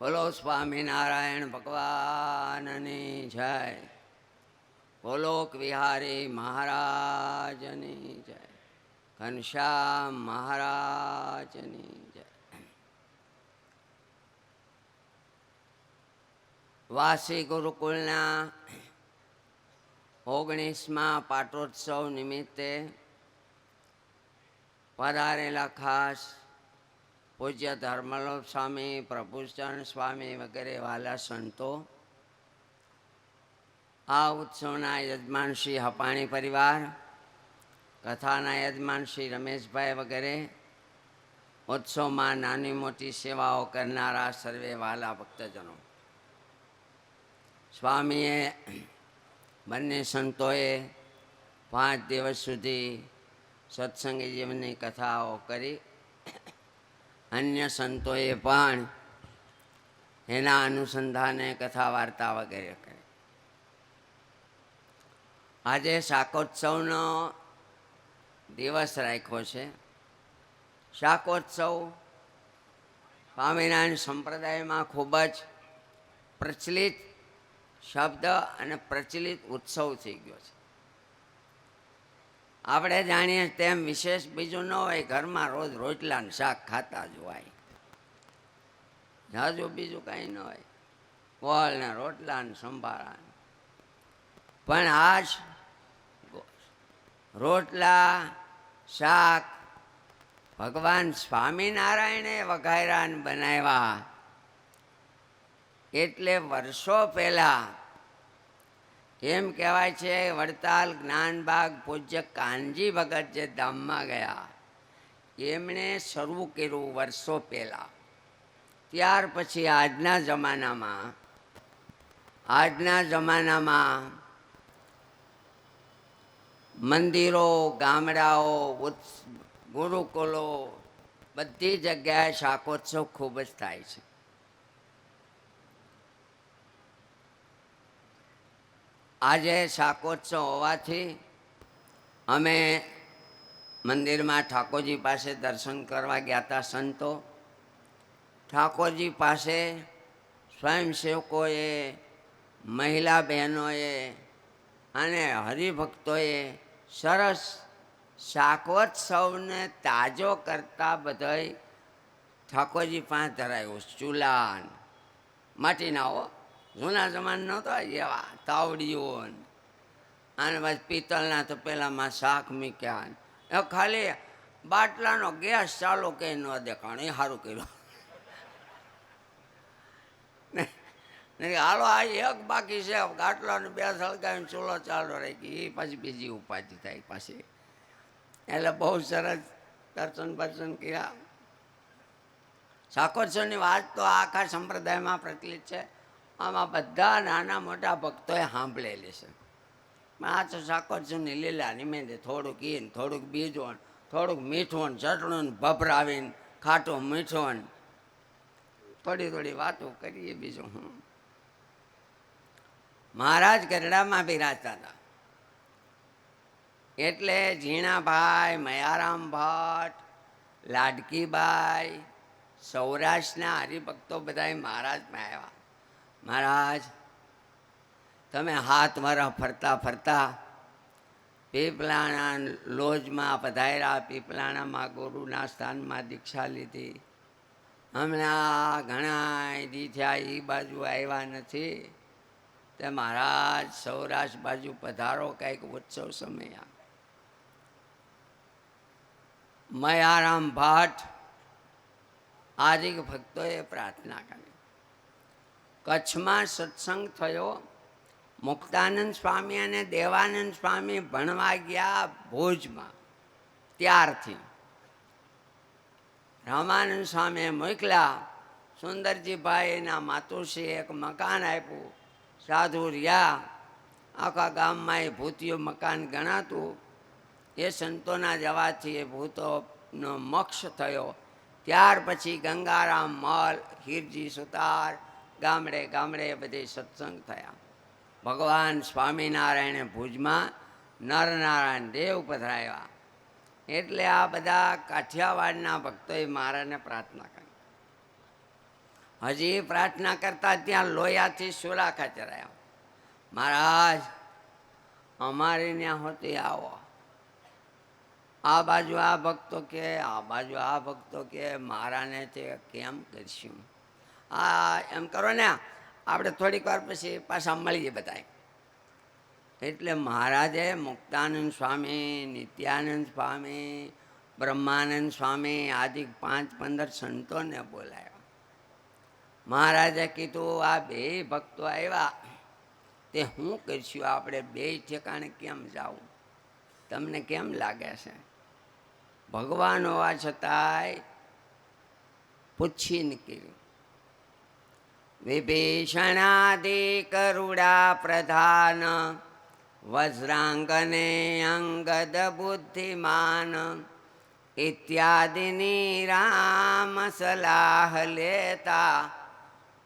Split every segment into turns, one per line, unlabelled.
બોલો સ્વામિનારાયણ ભગવાનની જય. ગોલોક વિહારી મહારાજની જય. ઘનશ્યામ મહારાજની જય. વાસી ગુરુકુળના 19મા પાટોત્સવ નિમિત્તે પધારેલા ખાસ પૂજ્ય ધર્મલોપ સ્વામી, પ્રભુચરણ સ્વામી વગેરે વાલા સંતો, આ ઉત્સવના યજમાન શ્રી હપાણી પરિવાર, કથાના યજમાન શ્રી રમેશભાઈ વગેરે, ઉત્સવમાં નાની મોટી સેવાઓ કરનારા સર્વે વાલા ભક્તજનો, સ્વામીએ બંને સંતોએ 5 દિવસ સુધી સત્સંગી જીવનની કથાઓ કરી. અન્ય સંતોએ પણ એના અનુસંધાને કથા વાર્તા વગેરે કરી. આજે શાકોત્સવનો દિવસ રાખ્યો છે. શાકોત્સવ સ્વામિનારાયણ સંપ્રદાયમાં ખૂબ જ પ્રચલિત શબ્દ અને પ્રચલિત ઉત્સવ થઈ ગયો છે. આપણે જાણીએ તેમ વિશેષ બીજું ન હોય, ઘરમાં રોજ રોટલા ને શાક ખાતા જ હોય, જાજુ બીજું કાંઈ ન હોય, ગોળ ને રોટલા ને સંભારા. પણ આજ રોટલા શાક ભગવાન સ્વામિનારાયણે વઘાર્યા ને બનાવ્યા. એટલે વર્ષો પહેલા એમ કહેવાય છે, વડતાલ જ્ઞાનબાગ પૂજ્ય કાનજી ભગત જે ધામમાં ગયા, એમણે શરૂ કર્યું વર્ષો પહેલાં. ત્યાર પછી આજના જમાનામાં મંદિરો, ગામડાઓ, ગુરુકુલો, બધી જગ્યાએ શાકોત્સવ ખૂબ જ થાય છે. આજે શાકોત્સવ હોવાથી અમે મંદિરમાં ઠાકોરજી પાસે દર્શન કરવા ગયા હતા. સંતો ઠાકોરજી પાસે સ્વયંસેવકોએ, મહિલા બહેનોએ અને હરિભક્તોએ સરસ શાકોત્સવને તાજો કરતા બધાય ઠાકોરજી પાસે ધરાયું. ચૂલા માટીના હો, જૂના જમાના નહોતો એવા તાવડીઓ અને બસ પિત્તળના તો પેલામાં શાક મૂક્યા. એ ખાલી બાટલાનો ગેસ ચાલુ કરી ન દેખાણ, એ સારું કર્યું. હાલો આ એક બાકી છે, ગાટલાને 2 સળગાવીને ચૂલો ચાલુ રાખી, એ પછી બીજી ઉપાધિ થાય પાછી. એટલે બહુ સરસ દર્શન કર્યા. શાકોત્સવની વાત તો આખા સંપ્રદાયમાં પ્રચલિત છે. આમાં બધા નાના મોટા ભક્તોએ સાંભળેલી છે. આ તો શાકોત્સવની લીલા નિમિત્તે થોડુંક ઈન, થોડુંક બીજું, થોડુંક મીઠું, ચટણું ભભરાવીને ખાટું મીઠું થોડી વાતો કરીએ. બીજું હું, મહારાજ ગરડામાં બિરાજતા હતા. એટલે ઝીણાભાઈ, મયારામ ભટ્ટ, લાડકીબાઈ, સૌરાષ્ટ્રના હરિભક્તો બધા મહારાજમાં આવ્યા. મહારાજ, તમે 7 વર્ષ ફરતા પીપલાણા લોજમાં પધાર્યા, પીપલાણામાં ગુરુના સ્થાનમાં દીક્ષા લીધી. હમણાં ઘણા દી થયા એ બાજુ આવ્યા નથી, તે મહારાજ સૌરાષ્ટ્ર બાજુ પધારો, કંઈક ઉત્સવ સમય. મયારામ ભટ્ટ આદિ ભક્તોએ પ્રાર્થના કરી. કચ્છમાં સત્સંગ થયો. મુક્તાનંદ સ્વામી અને દેવાનંદ સ્વામી ભણવા ગયા ભુજમાં. ત્યારથી રામાનંદ સ્વામીએ મોકલ્યા. સુંદરજીભાઈના માતુશ્રીએ એક મકાન આપ્યું. સાધુ રહ્યા. આખા ગામમાં એ ભૂતિયું મકાન ગણાતું. એ સંતોના જવાથી એ ભૂતોનો મોક્ષ થયો. ત્યાર પછી ગંગારામ મલ, હીરજી સુતાર, ગામડે બધે સત્સંગ થયા. ભગવાન સ્વામિનારાયણે ભુજમાં નરનારાયણ દેવ પધરાવ્યા. એટલે આ બધા કાઠિયાવાડના ભક્તોએ મહારાજને પ્રાર્થના કરી. હજી પ્રાર્થના કરતા ત્યાં લોયાથી સુરાખા ચરાયા. મહારાજ અમારે ત્યાં હોતી આવો. આ બાજુ આ ભક્તો કે, આ બાજુ આ ભક્તો કે, મારાને તે કેમ કરશું? આ એમ કરો ને, આપણે થોડીક વાર પછી પાછા મળીએ બધા. એટલે મહારાજે મુક્તાનંદ સ્વામી, નિત્યાનંદ સ્વામી, બ્રહ્માનંદ સ્વામી આદિ 5-15 સંતોને બોલાવ્યા. મહારાજે કીધું આ બે ભક્તો આવ્યા તે શું કરશું? આપણે બે ઠેકાણે કેમ જાવું? તમને કેમ લાગે છે? ભગવાન હોવા છતાંય પૂછીને કર્યું. વિભીષણાદિ કરુડા પ્રધાન, વજ્રાંગને અંગદ બુદ્ધિમાન, ઇત્યાદિની રામ સલાહ લેતા,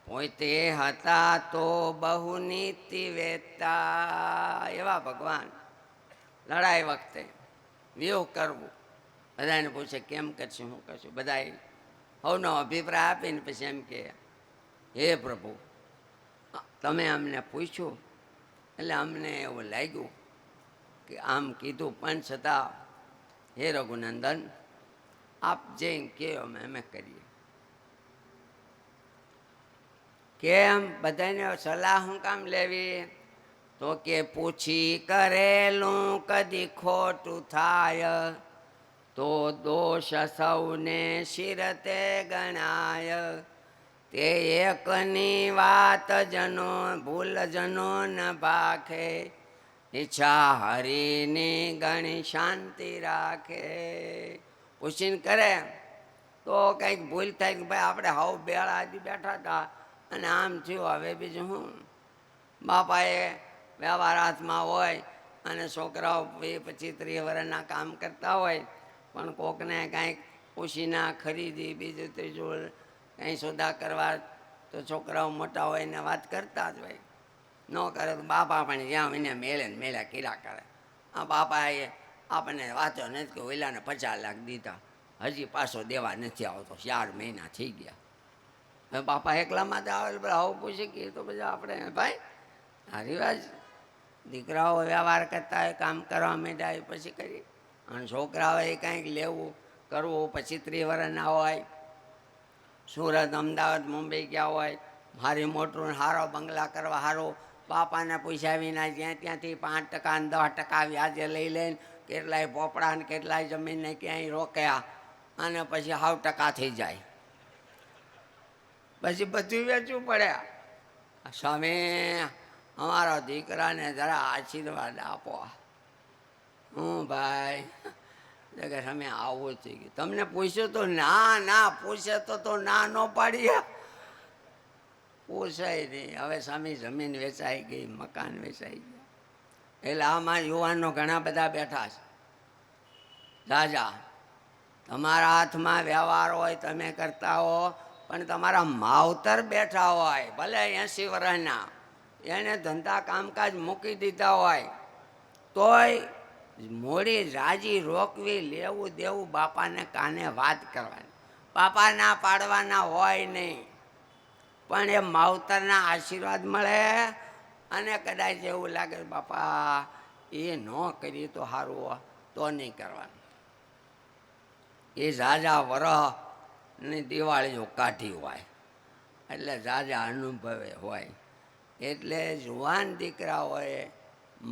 પોતે હતા તો બહુ નીતિ વેતા. એવા ભગવાન લડાઈ વખતે વ્યૂહ કરવું. બધાને પૂછે કેમ કરશું, શું કરશું? બધા સૌનો અભિપ્રાય આપીને પછી એમ કે, હે પ્રભુ, તમે અમને પૂછ્યું એટલે અમને એવું લાગ્યું કે આમ કીધું, પણ છતાં હે રઘુનંદન, આપ જે કહો અમે કરીએ. કેમ? બધાને સલાહ શું કામ લેવી? તો કે પૂછી કરેલું કદી ખોટું થાય, તો દોષ સૌને શિરતે ગણાય. તે એકની વાત જનો ભૂલ જનો ન ભાખે, ઈચ્છા હરીની ગણી શાંતિ રાખે. પૂછીને કરે તો કંઈક ભૂલ થાય કે ભાઈ આપણે હાવ બેળા આદિ બેઠા હતા અને આમ થયું, હવે બીજું શું? બાપાએ વ્યવહાર હાથમાં હોય અને છોકરાઓ 25-30 વર્ષના કામ કરતા હોય, પણ કોકને કાંઈક ઉછીના ખરીદી બીજું ત્રીજું કંઈ સોદા કરવા તો છોકરાઓ મોટા હોય ને વાત કરતા જ હોય. ન કરે તો બાપા પણ જ્યાં એને મેળે ને મેળ્યા કીરા કરે. આ બાપાએ આપણને વાંચો નથી કે ઓલાને 50 લાખ દીધા, હજી પાછો દેવા નથી આવતો, 4 મહિના થઈ ગયા. હવે બાપા એકલામાં જ આવે આવું પૂછી કે તો પછી આપણે ભાઈ આ રિવાજ. દીકરાઓ વ્યવહાર કરતા હોય, કામ કરવા માંડ્યા પછી કરી. અને છોકરાઓએ કાંઈક લેવું કરવું 25-30 વર્ષના હોય, સુરત અમદાવાદ મુંબઈ ગયા હોય, મારી મોટું સારો બંગલા કરવા સારું બાપાને પૈસા વિના જ્યાં ત્યાંથી 5% ને 10% વ્યાજે લઈ લઈને કેટલાય પોપડા ને કેટલાય જમીનને ક્યાંય રોક્યા અને પછી 100% થઈ જાય. પછી બધું વેચવું પડે. સ્વામી અમારા દીકરાને જરા આશીર્વાદ આપો. હું ભાઈ કે તમે આવું થઈ ગયું, તમને પૂછ્યું તો ના ના પૂછે તો ના ન પાડીએ, પૂછાય નહીં. હવે સ્વામી જમીન વેચાઈ ગઈ, મકાન વેચાઈ ગયા. એટલે આમાં યુવાનો ઘણા બધા બેઠા છે. રાજા તમારા હાથમાં વ્યવહાર હોય, તમે કરતા હો, પણ તમારા માવતર બેઠા હોય ભલે 80 વર્ષના, એને ધંધા કામકાજ મૂકી દીધા હોય તોય મોડી રાજી રોકવી, લેવું દેવું બાપાને કાને વાત કરવાની. બાપા ના પાડવાના હોય નહીં, પણ એ માવતરના આશીર્વાદ મળે અને કદાચ એવું લાગે બાપા એ ન કરી તો સારું, તો નહીં કરવાનું. એ ઝાઝા વરહની દિવાળીઓ કાઢી હોય એટલે ઝાઝા અનુભવે હોય. એટલે જુવાન દીકરાઓએ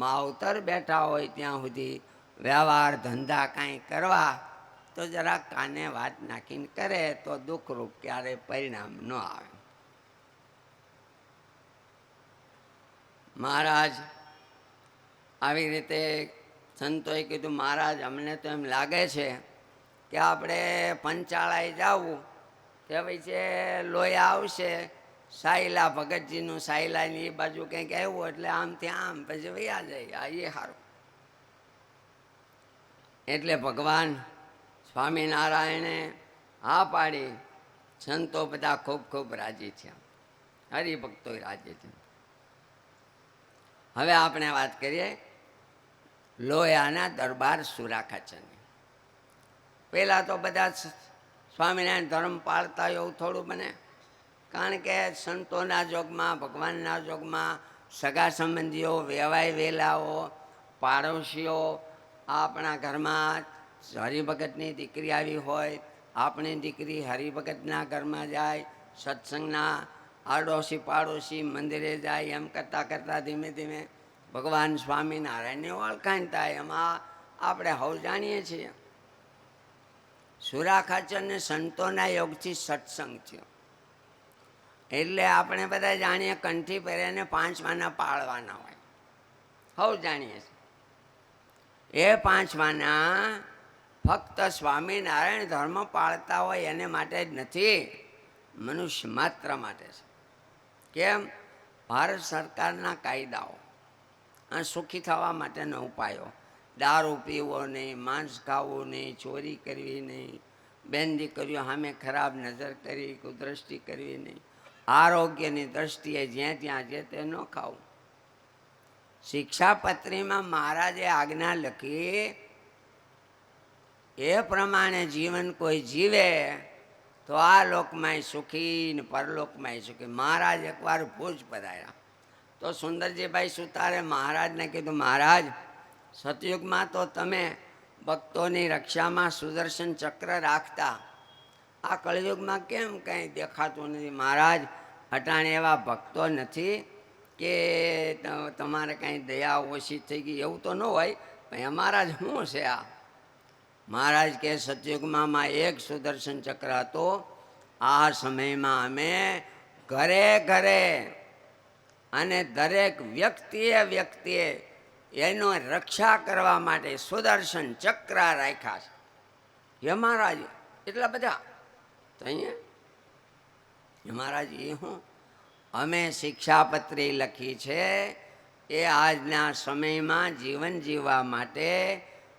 માવતર બેઠા હોય ત્યાં સુધી વ્યવહાર ધંધા કાંઈ કરવા તો જરાક કાને વાત નાખીને કરે તો દુઃખરૂપ ક્યારેય પરિણામ ન આવે. મહારાજ આવી રીતે સંતોએ કીધું, મહારાજ અમને તો એમ લાગે છે કે આપણે પંચાળાએ જવું કે ભાઈ છે લોયા આવશે, સાયલા ભગતજીનું સાયલાની એ બાજુ કંઈક આવ્યું એટલે આમથી આમ પછી વયા જાય. આ એ સારું. એટલે ભગવાન સ્વામિનારાયણે હા પાડી. સંતો બધા ખૂબ ખૂબ રાજી થયા, હરિભક્તો રાજી થયા. હવે આપણે વાત કરીએ લોયાના દરબાર સુરાખાચંદની. પહેલાં તો બધા સ્વામિનારાયણ ધર્મ પાળતા એવું થોડું બને, કારણ કે સંતોના જોગમાં, ભગવાનના જોગમાં સગા સંબંધીઓ, વેવાય વેલાઓ, પાડોશીઓ, આપણા ઘરમાં હરિભગતની દીકરી આવી હોય, આપણી દીકરી હરિભગતના ઘરમાં જાય, સત્સંગના આડોશી પાડોશી મંદિરે જાય, એમ કરતાં કરતાં ધીમે ધીમે ભગવાન સ્વામિનારાયણની ઓળખાણ થાય. એમાં આપણે હવ જાણીએ છીએ સુરા ખાચરને સંતોના યોગથી સત્સંગ થયો. એટલે આપણે બધા જાણીએ કંઠી પહેરીને 5 વાના પાળવાના હોય, હવ જાણીએ છીએ. એ 5 વાના ફક્ત સ્વામિનારાયણ ધર્મ પાળતા હોય એને માટે જ નથી, મનુષ્ય માત્ર માટે છે. કેમ? ભારત સરકારના કાયદાઓ અને સુખી થવા માટેના ઉપાયો, દારૂ પીવો નહીં, માંસ ખાવું નહીં, ચોરી કરવી નહીં, બેન દીકરીઓ સામે ખરાબ નજર કરી, કુદ્રષ્ટિ કરવી નહીં, આરોગ્યની દ્રષ્ટિએ જ્યાં ત્યાં જે તે ન ખાવું. શિક્ષાપત્રીમાં મહારાજે આજ્ઞા લખી, એ પ્રમાણે જીવન કોઈ જીવે તો આ લોકમાંય સુખી ને પરલોકમાંય સુખી. મહારાજ એકવાર ભુજ પધાર્યા તો સુંદરજીભાઈ સુતારે મહારાજને કીધું, મહારાજ સતયુગમાં તો તમે ભક્તોની રક્ષામાં સુદર્શન ચક્ર રાખતા, આ કળયુગમાં કેમ કંઈ દેખાતું નથી? મહારાજ અટાણે એવા ભક્તો નથી કે તમારે કાંઈ દયા ઓછી થઈ ગઈ, એવું તો ન હોય, પણ મહારાજ શું છે આ? મહારાજ કે સતયુગમાં એક સુદર્શન ચક્ર હતો, આ સમયમાં અમે ઘરે ઘરે અને દરેક વ્યક્તિએ એનો રક્ષા કરવા માટે સુદર્શન ચક્ર રાખ્યા છે. હે મહારાજ એટલા બધા? તો અહીંયા મહારાજ એ હું અમે શિક્ષાપત્રી લખી છે એ આજના સમયમાં જીવન જીવવા માટે,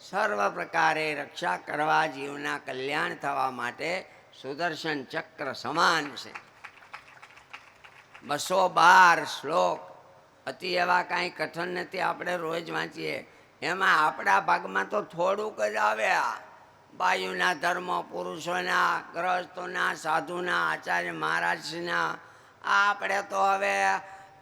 સર્વ પ્રકારે રક્ષા કરવા, જીવના કલ્યાણ થવા માટે સુદર્શન ચક્ર સમાન છે. 212 શ્લોક, અતિ એવા કાંઈ કઠણ નથી, આપણે રોજ વાંચીએ. એમાં આપણા ભાગમાં તો થોડુંક જ આવે. બાયુના ધર્મો, પુરુષોના, ગ્રહસ્થોના, સાધુના, આચાર્ય મહારાજના, આપણે તો હવે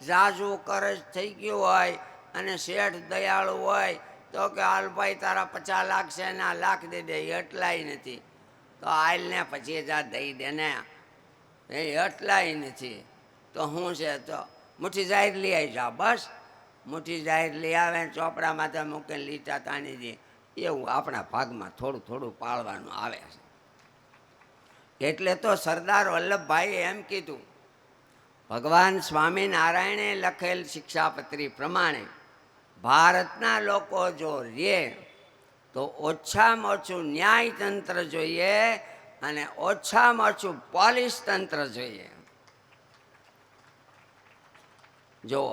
ઝાઝુ કરજ થઈ ગયું હોય અને શેઠ દયાળુ હોય તો કે હાલ ભાઈ તારા 50 લાખ છે ને લાખ દઈ દે, એટલાય નથી તો હાલને 25,000 દઈ દે ને, એ એટલાય નથી તો શું છે? તો મુઠ્ઠી જાહેર લઈ આવી જા, બસ મુઠ્ઠી જાહેર લઈ આવે, ચોપડા માથે મૂકીને લીટા તાણી દે. એવું આપણા ભાગમાં થોડું થોડું પાળવાનું આવે છે. એટલે તો સરદાર વલ્લભભાઈએ એમ કીધું, ભગવાન સ્વામિનારાયણે લખેલ શિક્ષાપત્રી પ્રમાણે ભારતના લોકો જો રે તો ઓછામાં ઓછું ન્યાયતંત્ર જોઈએ અને ઓછામાં ઓછું પોલીસ તંત્ર જોઈએ. જો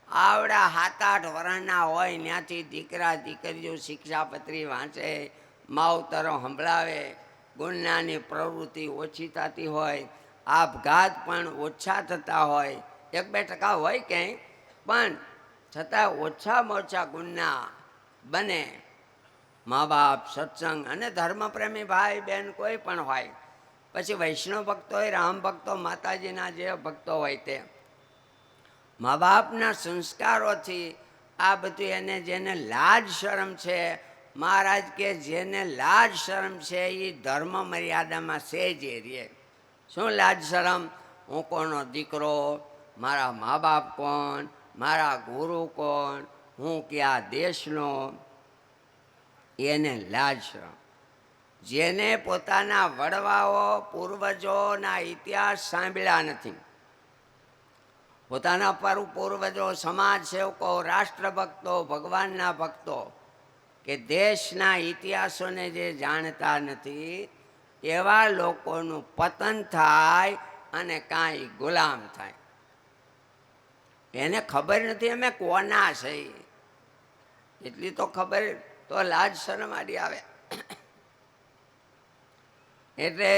આવડા 7-8 વર્ષના હોય ત્યાંથી દીકરા દીકરીઓ શિક્ષાપત્રી વાંચે, માવતરો સંભળાવે, ગુનાની પ્રવૃત્તિ ઓછી થતી હોય, આપઘાત પણ ઓછા થતા હોય, 1-2% હોય ક્યાંય, પણ છતાં ઓછામાં ઓછા ગુના બને. મા બાપ, સત્સંગ અને ધર્મપ્રેમી ભાઈ બહેન કોઈ પણ હોય, પછી વૈષ્ણવ ભક્તો હોય, રામ ભક્તો, માતાજીના જે ભક્તો હોય તે મા બાપના સંસ્કારોથી આ બધું એને જેને લાજ શરમ છે, મહારાજ કે જેને લાજ શરમ છે એ ધર્મ મર્યાદામાં સેજે રે. શું લાજ શરમ? હું કોનો દીકરો, મારા મા બાપ કોણ, મારા ગુરુ કોણ, હું કયા દેશનો, એને લાજ શરમ. જેને પોતાના વડવાઓ પૂર્વજોના ઇતિહાસ સાંભળ્યા નથી, પોતાના પૂર્વજો, સમાજ સેવકો, રાષ્ટ્રભક્તો, ભગવાનના ભક્તો કે દેશના ઇતિહાસોને જે જાણતા નથી, એવા લોકોનું પતન થાય અને કાંઈ ગુલામ થાય. એને ખબર નથી અમે કોના છે, એટલી તો ખબર તો લાજ શરમ આડી આવે. એટલે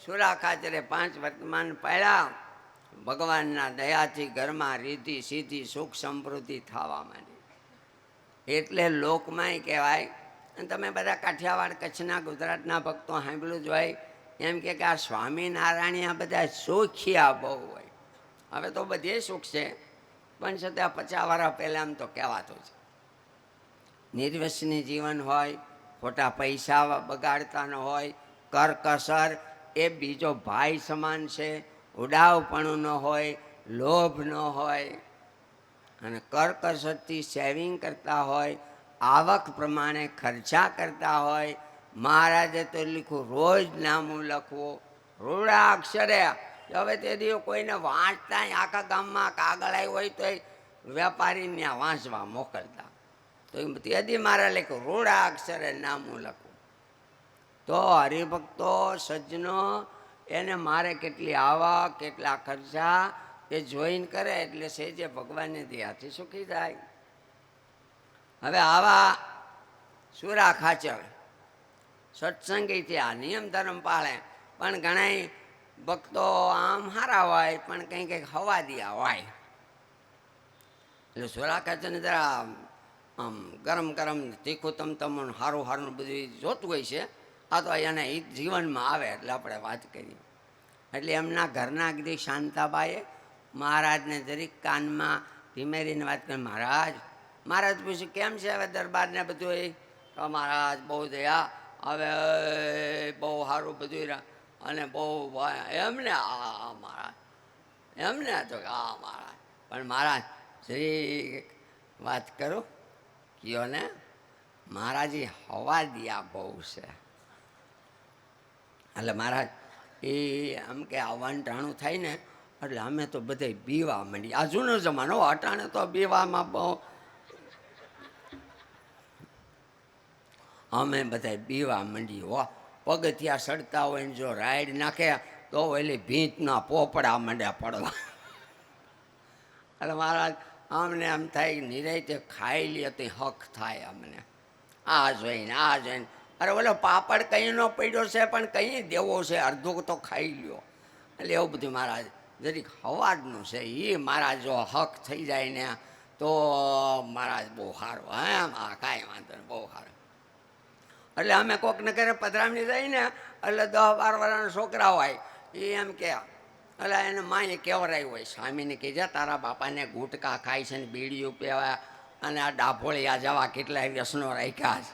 સુરા ખાચરે 5 વર્તમાન પાડ્યા. ભગવાનના દયાથી ઘરમાં રીતિ સીધી સુખ સમૃદ્ધિ થવા માંડી. એટલે લોકમાંય કહેવાય, અને તમે બધા કાઠિયાવાડ, કચ્છના, ગુજરાતના ભક્તો સાંભળ્યું જ હોય એમ કે આ સ્વામિનારાયણ બધા સુખિયા બહુ હોય. હવે તો બધે સુખ છે, પણ છતાં 50 વર્ષ પહેલાં આમ તો કહેવાતું છે. નિર્વ્યસની જીવન હોય, ખોટા પૈસા બગાડતા ન હોય, કરકસર એ બીજો ભાઈ સમાન છે, ઉડાવપણું ન હોય, લોભ ન હોય, અને કરકસરથી સેવિંગ કરતા હોય, આવક પ્રમાણે ખર્ચા કરતા હોય. મહારાજે તો લખ્યું રોજ નામું લખવું રૂડા અક્ષરે. હવે તે દિવસ કોઈને વાંચતા આખા ગામમાં કાગળ આવ્યો હોય તો વેપારીને વાંચવા મોકલતા. તો તેથી મારે લખ્યું રૂડા અક્ષરે નામું લખવું. તો હરિભક્તો સજ્જનો એને મારે કેટલી આવક કેટલા ખર્ચા એ જોઈને કરે એટલે સેજે ભગવાનને દયાથી સુખી થાય. હવે આવા સુરા ખાચર સત્સંગીથી આ નિયમ ધર્મ પાળે, પણ ઘણા ભક્તો આમ સારા હોય પણ કંઈ કંઈક હવા દિયા હોય. એટલે સુરા ખાચરને જરા આમ ગરમ ગરમ તીખું તમતમનું સારું સારું બધું જોતું હોય છે. આ તો એને હિત જીવનમાં આવે એટલે આપણે વાત કરીએ. એટલે એમના ઘરના કીધી શાંતાબાઈએ મહારાજને જરીક કાનમાં ધીમેરીને વાત કરી, મહારાજ પૂછ્યું કેમ છે હવે દરબારને બધું? તો મહારાજ બહુ દયા, હવે બહુ સારું બધું અને બહુ એમને મહારાજ એમને તો મહારાજ, પણ મહારાજ જરીક વાત કરું કયો ને, મહારાજી હવા દિયા બહુ છે. એટલે મહારાજ એ આમ કે આવવાનું ટાણું થાય ને એટલે અમે તો બધા બીવા માંડી. આ જૂનો જમાનો, અટાણે તો બીવામાં બહુ અમે બધા બીવા માંડી. હો પગથિયા સડતા હોય ને જો રાઈડ નાખે તો એટલે ભીંતના પોપડા માંડ્યા પડવા. એટલે મહારાજ અમને આમ થાય નિરાયતે ખાઈ લે તો હક થાય અમને. આ જોઈને આ જોઈને અરે ઓલો પાપડ કંઈ ન પડ્યો છે પણ કંઈ દેવો છે, અડધો તો ખાઈ લ્યો. એટલે એવું બધું મહારાજ જરીક હવાજનું છે. એ મહારાજ જો હક થઈ જાય ને તો મહારાજ બહુ સારું. એમ હા કાંઈ વાંધો નહીં, બહુ સારું. એટલે અમે કોકને ઘરે પધરામણી જાય ને એટલે 10-12 વર્ષના છોકરા હોય એ એમ કે એટલે એને માએ કેવરાયું હોય, સ્વામીને કહેજે તારા બાપાને ગુટકા ખાય છે ને બીડીયું પીવા અને આ ડાભોળિયા જવા કેટલાય વ્યસનો રાખ્યા છે.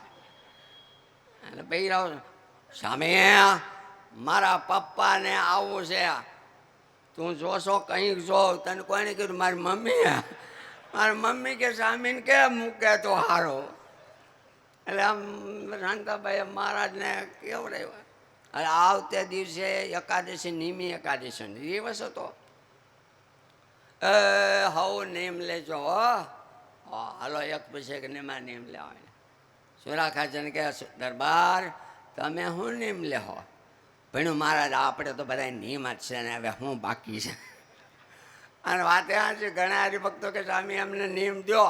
એટલે બૈરાવ સામે મારા પપ્પાને આવું છે, તું જોશો કંઈક જો. તને કોઈને કીધું? મારી મમ્મી કે સ્વામીને કે મૂકે તો સારો. એટલે આમ શાંતાબાઈએ મહારાજને કેવડાવ્યા. એટલે આવતે દિવસે એકાદશી નિમી એકાદશી દિવસ હતો. હવ નેમ લેજો હાલો એક પછી એક નિમા નેમ લેવાય. સુરા ખાચરને કહે દરબાર તમે શું નિયમ લેહો? ભણ્યું મહારાજ આપણે તો બધા નિયમ જ છે ને હવે હું બાકી છે. અને વાતે આ છે ઘણા હરિભક્તો કે સ્વામી અમને નિયમ દો,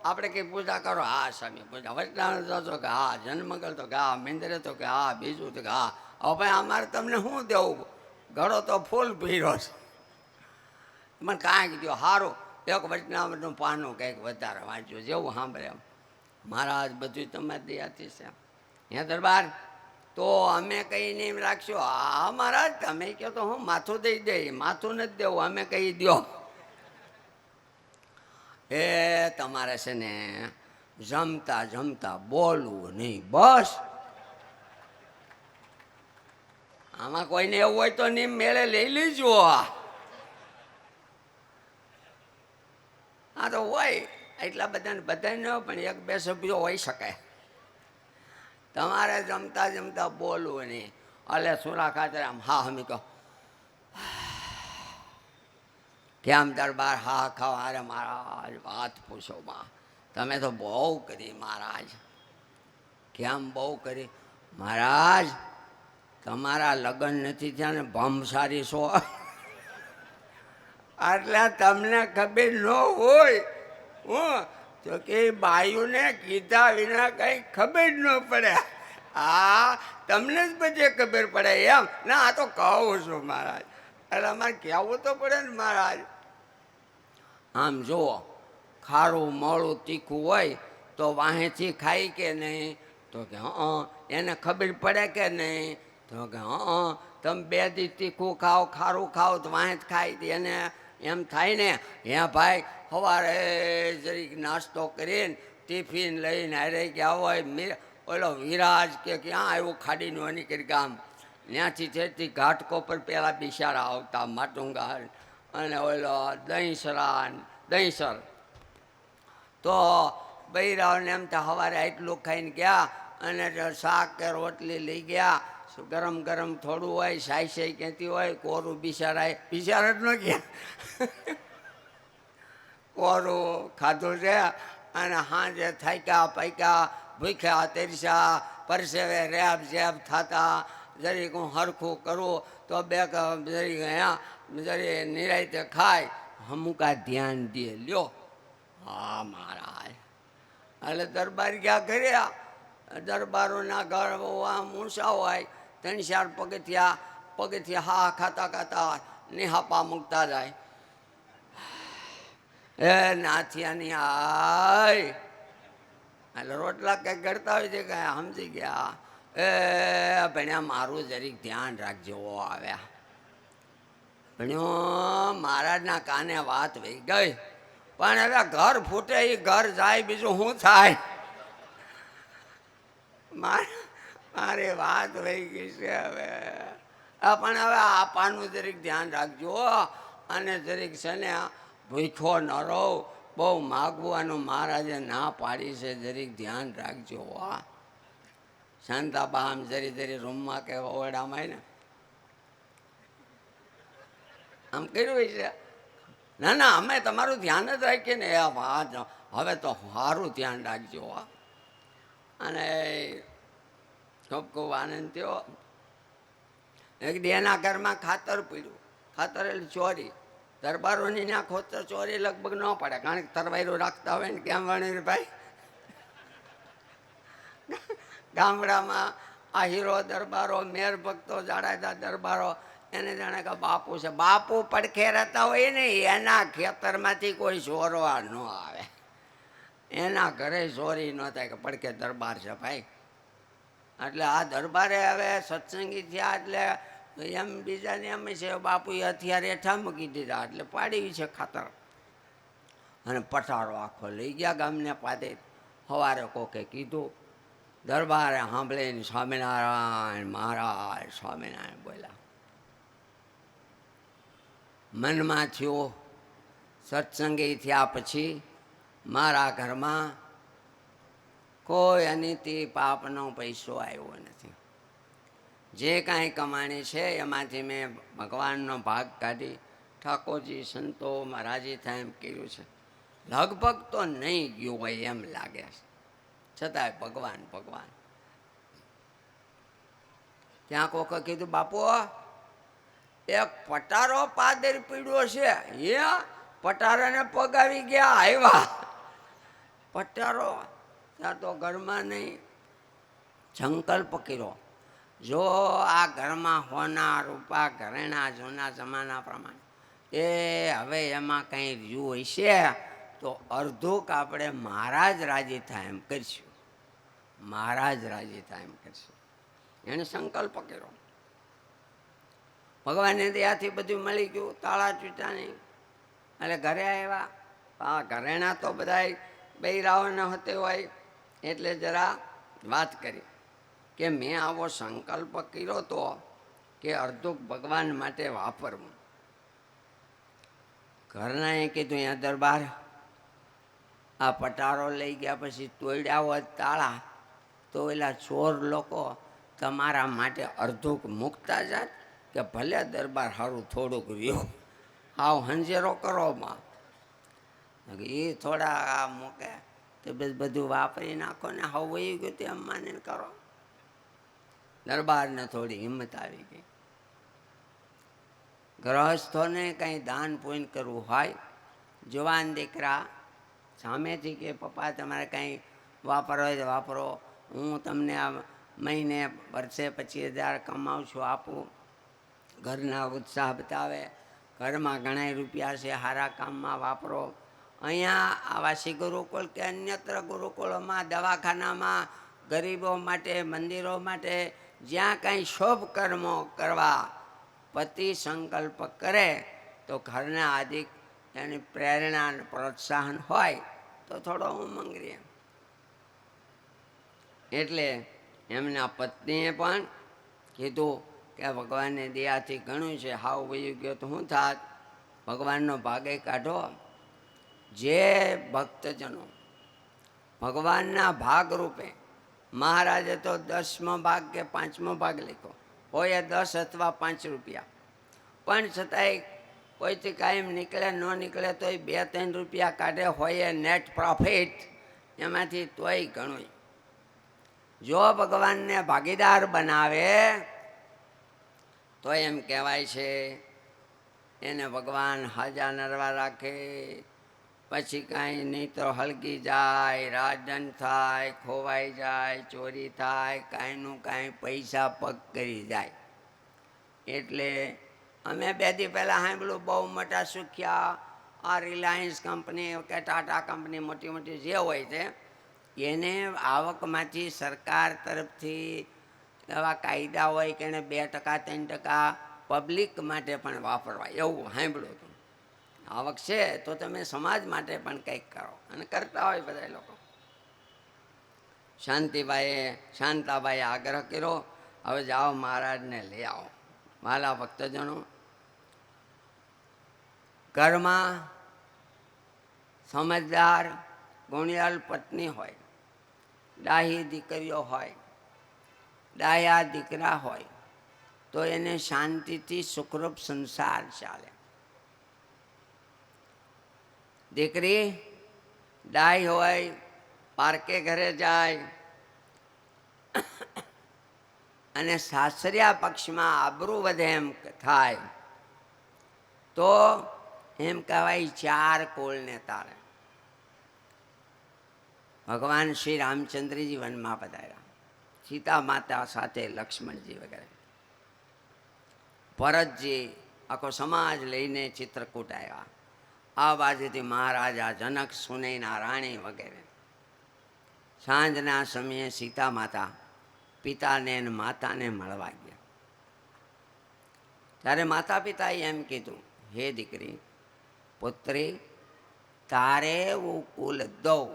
આપણે કંઈ પૂજા કરો. હા સ્વામી પૂજા. વચનામૃત તો કે હા, જન્મગલ તો કે હા, મિંદરે તો કે હા, બીજું તો કે હા. હવે ભાઈ અમારે તમને શું દેવું? ઘડો તો ફૂલ ભીરો છે. મને કાંઈક દો સારું. એક વચનામૃતનું પાનું કંઈક વધારે વાંચ્યું જેવું સાંભળે એમ. મહારાજ બધું તમારી દયાથી છે. હે દરબાર તો અમે કઈ નહીં રાખશું. હા મહારાજ તમે કહો તો હું માથું દઈ દે. માથું નથી દેવું, અમે કહી દો. એ તમારે છે ને જમતા જમતા બોલવું નહીં, બસ. આમાં કોઈને એવું હોય તો નિયમ મેળે લઈ લેજો. હા તો હોય એટલા બધાને ન પણ 1-2 સભ્યો હોઈ શકે. તમારે જમતા જમતા બોલવું નહીં. એટલે સુરા ખાચર આમ હા હમી કહો કેમ દરબાર હા ખાવા? અરે મહારાજ વાત પૂછો માં, તમે તો બહુ કરી મહારાજ. કેમ બહુ કરી? મહારાજ તમારા લગ્ન નથી થયા ને ભમસારી છો એટલે તમને ખબર ન હોય. હું તો કે બાયુને કીધા વિના કઈ ખબર ન પડે. હા તમને જ બધે ખબર પડે એમ ના? આ તો કહું છું મહારાજ. એટલે અમારે કહેવું તો પડે ને મહારાજ. આમ જુઓ ખારું મોળું તીખું હોય તો વાહેથી ખાય કે નહીં? તો કે એને ખબર પડે કે નહીં? તો કે તમે 2 દી તીખું ખાઓ ખારું ખાઓ તો વાંહે જ ખાઈ એને એમ થાય ને હે ભાઈ સવારે જરીક નાસ્તો કરીને ટિફિન લઈને હારે ગયા હોય ઓલો વિરાજ કે ક્યાં આવ્યું ખાડીનું અનિકર ગામ ત્યાંથી છેથી ઘાટકોપર પેલા બિચારા આવતા માટુંગા અને ઓલો દહીંસર તો બૈરાઓને એમ તો સવારે એટલું ખાઈને ગયા અને શાક કે રોટલી લઈ ગયા ગરમ ગરમ થોડું હોય સાઈ ક્યાંથી હોય કોરું બિચારા જ ન ગયા કોરું ખાધું છે અને સાંજે થાક્યા પાક્યા ભૂખ્યા તેરસા પરસેવે રેબ ઝેબ થતા જરીક હું હરખું કરું તો જરીક જરી નિરાયતે ખાય હમુકા ધ્યાન દે લ્યો હા મહારાજ એટલે દરબાર ગયા કર્યા દરબારોના ઘર આમ ઊંચા હોય 3-4 પગથિયા હા ખાતા ખાતા નિહાપા મૂકતા જાય એ નાથિયાની આય એટલે રોટલા કંઈક કરતા હોય છે કે સમજી ગયા એ ભણ્યા મારું જરીક ધ્યાન રાખજો આવ્યા ભણ્યો મહારાજના કાને વાત વહી ગઈ પણ હવે ઘર ફૂટે એ ઘર જાય બીજું શું થાય મારે વાત વહી ગઈ છે હવે પણ હવે આપાનું જરીક ધ્યાન રાખજો અને જરીક છે ને ભૂખો ન રહો બહુ માગવાનું મહારાજે ના પાડી છે જરીક ધ્યાન રાખજો આ શાંતાબા આમ જરી રૂમમાં કે ઓરડામાં ને આમ કર્યું છે ના ના અમે તમારું ધ્યાન જ રાખીએ ને હવે તો સારું ધ્યાન રાખજો અને ખૂબ ખૂબ આનંદ થયો એક દેના ઘરમાં ખાતર પીડ્યું ખાતર એટલે ચોરી દરબારોની ના ખોતર ચોરી લગભગ ન પડે કારણ કે તરવાઈરો રાખતા હોય ને કેમ વણી ભાઈ ગામડામાં આ હીરો દરબારો મેર ભક્તો જાડાતા દરબારો એને જાણે કે બાપુ છે બાપુ પડખે રહેતા હોય ને એના ખેતરમાંથી કોઈ ચોરવા ન આવે એના ઘરે ચોરી ન થાય કે પડખે દરબાર છે ભાઈ એટલે આ દરબારે હવે સત્સંગી થયા એટલે એમ બીજાને એમ છે બાપુએ હથિયાર હેઠા મૂકી દીધા એટલે પાડી છે ખાતર અને પટારો આખો લઈ ગયા ગામને પાદે સવારે કોકે કીધું દરબારે સાંભળીને સ્વામિનારાયણ મહારાજ સ્વામિનારાયણ બોલ્યા મનમાં થયું સત્સંગી થયા પછી મારા ઘરમાં કોઈ અનિતિ પાપનો પૈસો આવ્યો નથી જે કાંઈ કમાણી છે એમાંથી મેં ભગવાનનો ભાગ કાઢી ઠાકોરજી સંતોમાં રાજી થાય એમ કર્યું છે લગભગ તો નહીં ગયું હોય એમ લાગે છે છતાંય ભગવાન ભગવાન ત્યાં કોકે કીધું બાપુ એક પટારો પાદર પીડ્યો છે એ પટારાને પગ આવી ગયા આવ્યા પટારો ત્યાં તો ઘરમાં નહીં સંકલ્પ કર્યો જો આ ઘરમાં હોના રૂપા ઘરેણા જૂના જમાના પ્રમાણે એ હવે એમાં કંઈ રહ્યું હશે તો અડધુંક આપણે મહારાજ રાજી થાય એમ કરીશું મહારાજ રાજી થાય એમ કરીશું એને સંકલ્પ કર્યો ભગવાનને ત્યાંથી બધું મળી ગયું તાળા ચૂંટાની એટલે ઘરે આવ્યા ઘરેણા તો બધા બૈરાઓને હોતે હોય એટલે જરા વાત કરી કે મેં આવો સંકલ્પ કર્યો તો કે અડધુંક ભગવાન માટે વાપરવું ઘરના એ કીધું અહીંયા દરબાર આ પટારો લઈ ગયા પછી તોડ્યા હોત તાળા તો એલા ચોર લોકો તમારા માટે અડધુંક મૂકતા જાત કે ભલે દરબાર સારું થોડુંક રહ્યું હાવ હંજેરો કરો માં એ થોડા મૂકે તો બધું વાપરી નાખો ને હાવ વહી ગયું તેમ માનીને કરો દરબારને થોડી હિંમત આવી ગઈ ગ્રહસ્થોને કંઈ દાન પુણ્ય કરવું હોય જવાન દીકરા સામેથી કે પપ્પા તમારે કંઈ વાપરો હોય તો વાપરો હું તમને આ મહિને વર્ષે 25,000 કમાઉં છું આપું ઘરના ઉત્સાહ બતાવે ઘરમાં ઘણા રૂપિયા છે સારા કામમાં વાપરો અહીંયા આવાસી ગુરુકુળ કે અન્યત્ર ગુરુકુળોમાં દવાખાનામાં ગરીબો માટે મંદિરો માટે જ્યાં કાંઈ શુભ કર્મો કરવા પતિ સંકલ્પ કરે તો ઘરના આદિક એની પ્રેરણા અને પ્રોત્સાહન હોય તો થોડો ઉમંગ રહે. એટલે એમના પત્નીએ પણ કીધું કે ભગવાનની દયાથી ઘણું છે, હાવ વયું ગયો તો શું થાત, ભગવાનનો ભાગે કાઢો. જે ભક્તજનો ભગવાનના ભાગરૂપે, મહારાજે તો 10મો ભાગ કે 5મો ભાગ લખ્યો હોય, 10 અથવા 5 રૂપિયા, પણ છતાંય કોઈથી કાયમ નીકળે ન નીકળે તોય 2-3 રૂપિયા કાઢે હોય નેટ પ્રોફિટ, એમાંથી તોય ઘણું. જો ભગવાનને ભાગીદાર બનાવે તો એમ કહેવાય છે એને ભગવાન હાજા નરવા રાખે, પછી કાંઈ નહીં તો હળગી જાય, રાજદંડ થાય, ખોવાઈ જાય, ચોરી થાય, કાંઈનું કાંઈ પૈસા પગ કરી જાય. એટલે અમે 2 દી પહેલાં સાંભળ્યું, બહુ મોટા સુખ્યા આ રિલાયન્સ કંપની કે ટાટા કંપની મોટી મોટી જે હોય છે એને આવકમાંથી સરકાર તરફથી એવા કાયદા હોય કે એને 2% 3% પબ્લિક માટે પણ વાપરવા, એવું સાંભળ્યું હતું. આવક છે તો તમે સમાજ માટે પણ કંઈક કરો, અને કરતા હોય બધા લોકો. શાંતાબાઈએ આગ્રહ કર્યો, હવે જાઓ મહારાજને લઈ આવો. માલા ભક્તજનો, ઘરમાં સમજદાર ગુણિયાલ પત્ની હોય, ડાહી દીકરીઓ હોય, ડાયા દીકરા હોય તો એને શાંતિથી સુખરૂપ સંસાર ચાલે. દીકરી ડાહી હોય, પારકે ઘરે જાય અને સાસરિયા પક્ષમાં આબરૂ વધે એમ થાય તો એમ કહેવાય 4 કુળને તારે. ભગવાન શ્રી રામચંદ્રજી વનમાં પધાર્યા, સીતા માતા સાથે લક્ષ્મણજી વગેરે. ભરતજી આખો સમાજ લઈને ચિત્રકૂટ આવ્યા. આ બાજુથી મહારાજા જનક, સુનૈના રાણી વગેરે. સાંજના સમયે સીતા માતા પિતાને અને માતાને મળવા ગયા. ત્યારે માતા પિતાએ એમ કીધું, હે દીકરી, પુત્રી, તારે હું કુલ દઉં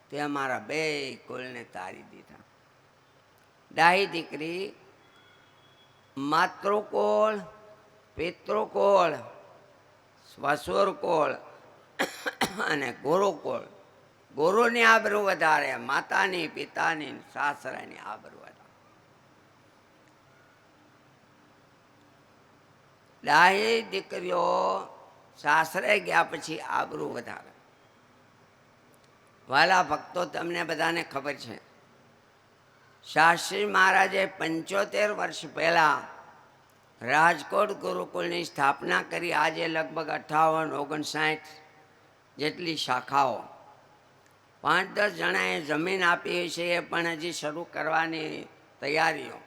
તે અમારા 2 કુળને તારી દીધા. ડાહી દીકરી માતૃકુળ, પિતૃકુળ, સ્વસુરકુળ અને ગુરુકુળ. ગુરુની આબરૂ વધારે, માતાની, પિતાની, સાસરાની આબરૂ વધારે. ડાહી દીકરીઓ સાસરે ગયા પછી આબરૂ વધારે. વાલા ભક્તો, તમને બધાને ખબર છે, શાસ્ત્રી મહારાજે 75 વર્ષ પહેલાં રાજકોટ ગુરુકુળની સ્થાપના કરી. આજે લગભગ 58-59 જેટલી શાખાઓ. 5-10 જણાએ જમીન આપી છે, એ પણ હજી શરૂ કરવાની તૈયારીઓ.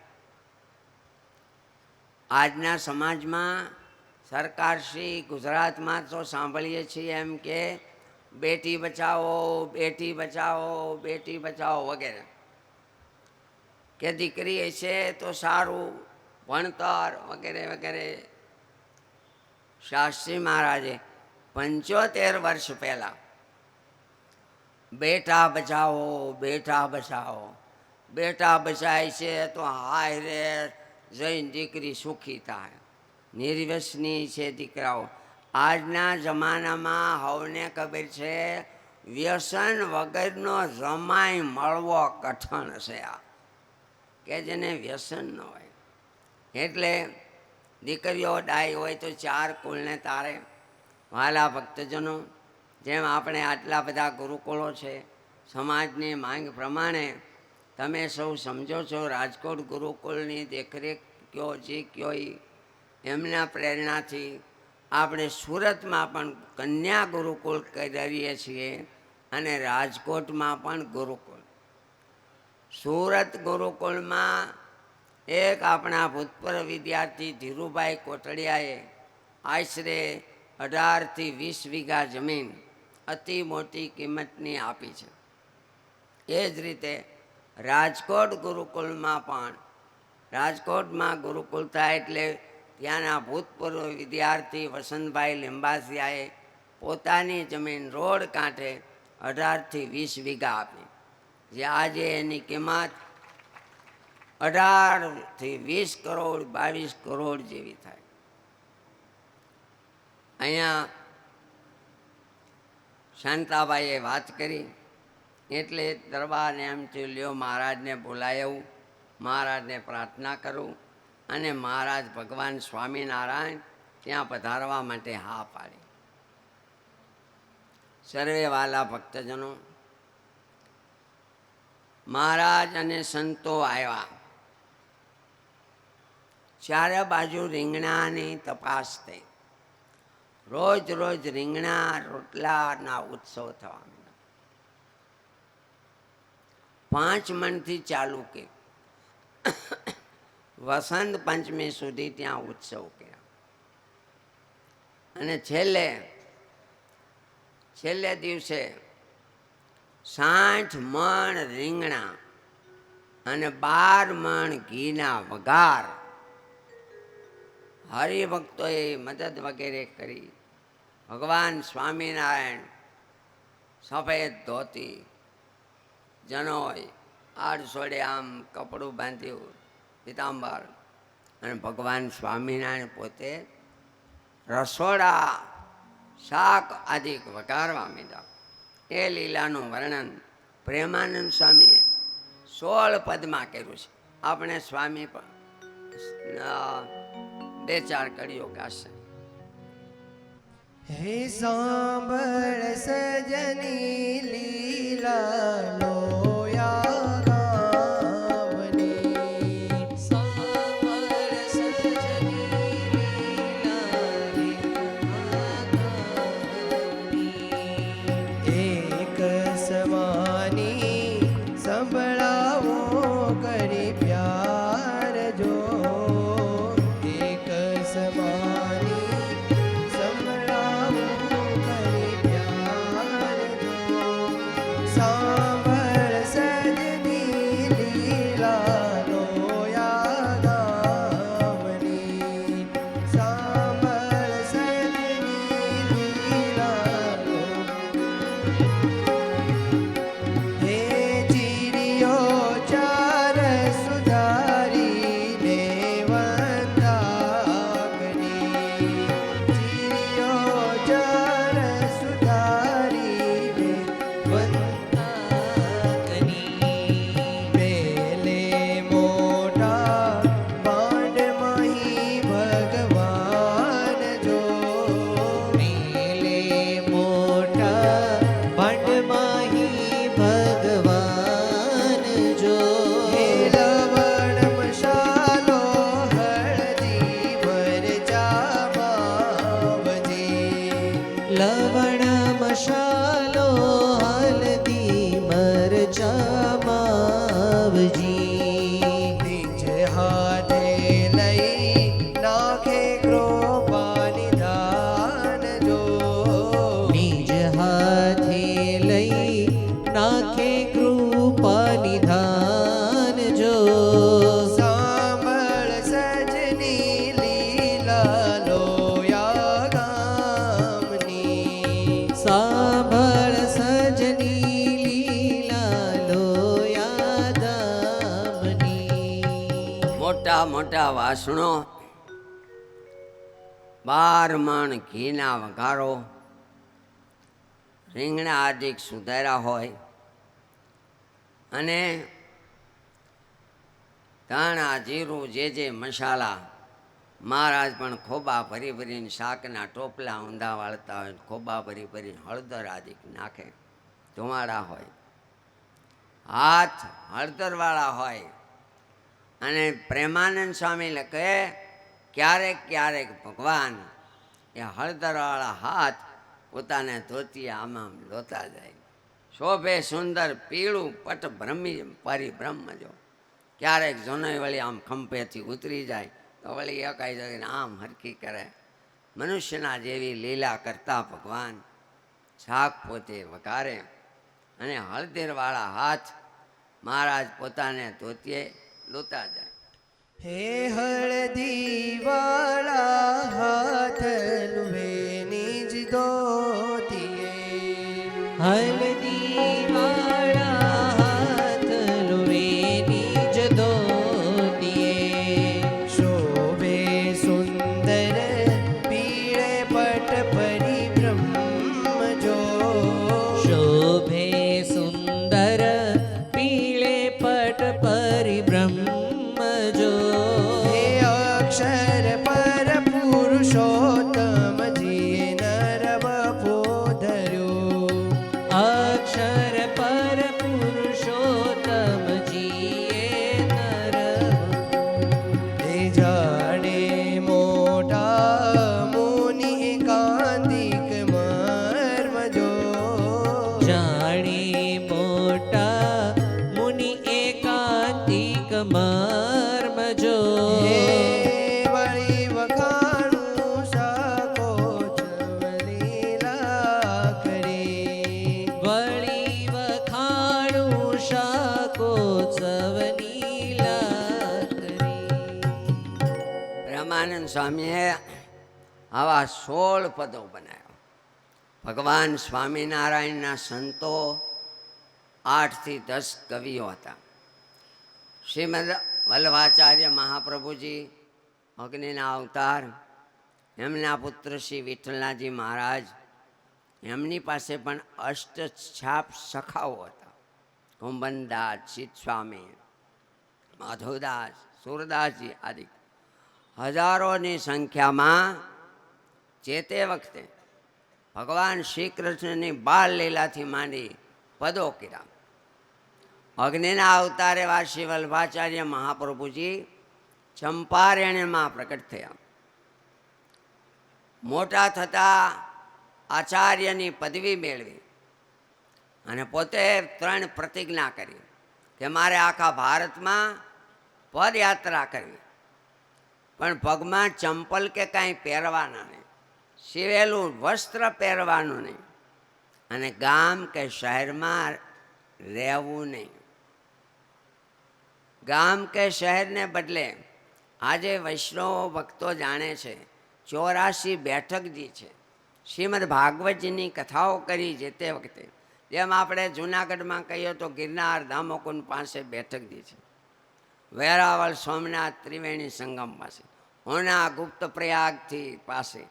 આજના સમાજમાં સરકારશ્રી ગુજરાતમાં તો સાંભળીએ છીએ એમ કે બેટી બચાવો, બેટી બચાવો, બેટી બચાવો વગેરે, કે દીકરી હશે તો સારું ભણતર વગેરે વગેરે. શાસ્ત્રી મહારાજે 75 વર્ષ પહેલાં બેટા બચાવો, બેટા બચાવો, બેટા બચાય છે તો હાય રે જઈને દીકરી સુખી થાય. નિર્વ્યસની છે દીકરાઓ. આજના જમાનામાં હવને ખબર છે વ્યસન વગરનો જમાઈ મળવો કઠણ છે, આ કે જેને વ્યસન ન હોય. એટલે દીકરીઓ ડાય હોય તો 4 કુળને તારે. વાલા ભક્તજનો, જેમ આપણે આટલા બધા ગુરુકુળો છે, સમાજની માંગ પ્રમાણે તમે સૌ સમજો છો, રાજકોટ ગુરુકુળની દેખરેખ કયો જે કયો એમના પ્રેરણાથી આપણે સુરતમાં પણ કન્યા ગુરુકુળ કરીએ છીએ અને રાજકોટમાં પણ ગુરુકુળ. સુરત ગુરુકુળમાં એક આપણા ભૂતપૂર્વ વિદ્યાર્થી ધીરુભાઈ કોટડિયાએ આશરે 18 થી 20 વીઘા જમીન અતિ મોટી કિંમતની આપી છે. એ જ રીતે રાજકોટ ગુરુકુળમાં પણ, રાજકોટમાં ગુરુકુળ થાય એટલે ત્યાંના ભૂતપૂર્વ વિદ્યાર્થી વસંતભાઈ લિંબાસિયાએ પોતાની જમીન રોડ કાંઠે 18થી 20 વીઘા આપી, જે આજે એની કિંમત 18થી 20 કરોડ 22 કરોડ જેવી થાય. અહીંયા શાંતાબાઈએ વાત કરી એટલે દરબારને એમ થયું, લ્યો મહારાજને બોલાવ્યું, મહારાજને પ્રાર્થના કરું, અને મહારાજ ભગવાન સ્વામિનારાયણ ત્યાં પધારવા માટે હા પાડી. સર્વે વાલા ભક્તજનો, મહારાજ અને સંતો આવ્યા. ચારે બાજુ રીંગણાની તપાસ થઈ. રોજ રોજ રીંગણા રોટલાના ઉત્સવ થવા માંડ્યા. 5 મણથી ચાલુ કે વસંત પંચમી સુધી ત્યાં ઉત્સવ કર્યા. અને છેલ્લે દિવસે 60 મણ રીંગણા અને 12 મણ ઘીના વઘાર હરિભક્તોએ મદદ વગેરે કરી. ભગવાન સ્વામિનારાયણ સફેદ ધોતી, જનોય, આડસોડે આમ કપડું બાંધ્યું, પીતાંબર, અને ભગવાન સ્વામિનારાયણ પોતે રસોડા શાક આદિ વઘારવા માંડ્યા. એ લીલાનું વર્ણન પ્રેમાનંદ સ્વામીએ 16 પદમાં કર્યું છે. આપણે સ્વામી પણ 2-4 કડીઓ ગાશે.
હે સાંભળ સજની લીલા લોયા ગાવની, સાંભળ સજની લીલા ગાવની. એક સમાની સંભળાવો કરી પ્યાર જો, એક સમાની સાંભળ સજની લીલા લોયા ગાવની, સાંભળ સજની લીલા લો. હે ચીરિયો ચાર સુધારીને વંદાગ્નિ, ચીરિયો ચાર સુધારીને લવણ મસાલો હળદી મરચા માવજી, નિજ હાથે લઈ નાખે કૃપા નિધાન જો, નિજ હાથે લઈ નાખે કૃપા નિધાન જો. સાંભળ સજની લીલા લોયા ગામની, સાંભળ સજની લીલા લોયા ગામની.
મોટા મોટા વાસણો, 12 મણ ઘીના વઘારો, રીંગણા આદિક સુધાર્યા હોય, અને ધાણા જીરું જે મસાલા. મહારાજ પણ ખોબા ભરી ભરીને શાકના ટોપલા ઊંધા વાળતા હોય, ખોબા ભરી ભરીને હળદર આદિક નાખે, ધુમાડા હોય, હાથ હળદરવાળા હોય. અને પ્રેમાનંદ સ્વામી લખે, ક્યારેક ક્યારેક ભગવાન એ હળદરવાળા હાથ પોતાને ધોતી આમ લોતા જાય. શોભે સુંદર પીળું પટ પરિબ્રહ્મ જો. ક્યારેક જોનોય વળી આમ ખંભેથી ઉતરી જાય તો વળી એકાઈ જઈને આમ હરખી કરે. મનુષ્યના જેવી લીલા કરતા ભગવાન શાક પોતે વઘારે, અને હળદરવાળા હાથ મહારાજ પોતાને ધોતીએ લોતા જાય.
હે હળદી વાળા હાથ લુહે નિજ ધોતીએ, હળદી વાળા હાથ લુહે નિજ ધોતીએ, શોભે સુંદર પીળે પટ પરિભ્રમ જો, શોભે સુંદર પીળે પટ પરિભ્રમ જો, હે અક્ષર પર પુરુષોત્તમ જીએ નર વપો ધર્યો, અક્ષર પર પુરુષોત્તમ જીએ નર એ જાણે મોટા મુનિ એકાંતિક મર્મ જો, જાણે મોટા મુનિ એકાંતિક મર્મ જો, હે વળી વખાણું શકો ચવલીલા કરી, વળી વખાણું શકો ચવલીલા કરી.
બ્રહ્માનંદ સ્વામીએ આવા 16 પદો બનાવ્યા. ભગવાન સ્વામિનારાયણના સંતો 8 થી 10 કવિઓ હતા. શ્રીમદ વલ્લભાચાર્ય મહાપ્રભુજી અગ્નિના અવતાર, એમના પુત્ર શ્રી વિઠ્ઠલનાથજી મહારાજ, એમની પાસે પણ અષ્ટછાપ સખાઓ હતા. કુંભનદાસ, ચિત્સ્વામી, માધવદાસ, સુરદાસજી આદિ હજારોની સંખ્યામાં જે તે વખતે ભગવાન શ્રી કૃષ્ણની બાળ લીલાથી માંડી પદો કર્યા. અગ્નિના અવતાર એવા શ્રી વલ્લભાચાર્ય મહાપ્રભુજી ચંપારણ્યમાં પ્રકટ થયા. મોટા થતા આચાર્યની પદવી મેળવી અને પોતે 3 પ્રતિજ્ઞા કરી કે મારે આખા ભારતમાં પદયાત્રા કરવી, પણ પગમાં ચંપલ કે કાંઈ પહેરવાના નહીં, સીવેલું વસ્ત્ર પહેરવાનું નહીં, અને ગામ કે શહેરમાં રહેવું નહીં. ગામ કે શહેરને બદલે આજે વૈષ્ણવ ભક્તો જાણે છે 84 બેઠકજી છે. શ્રીમદ ભાગવતજીની કથાઓ કરી જે તે વખતે, જેમ આપણે જૂનાગઢમાં કહીએ તો ગિરનાર ધામોકુંડ પાસે બેઠકજી છે, વેરાવળ સોમનાથ ત્રિવેણી સંગમ પાસે, હોના ગુપ્ત પ્રયાગથી પાસે,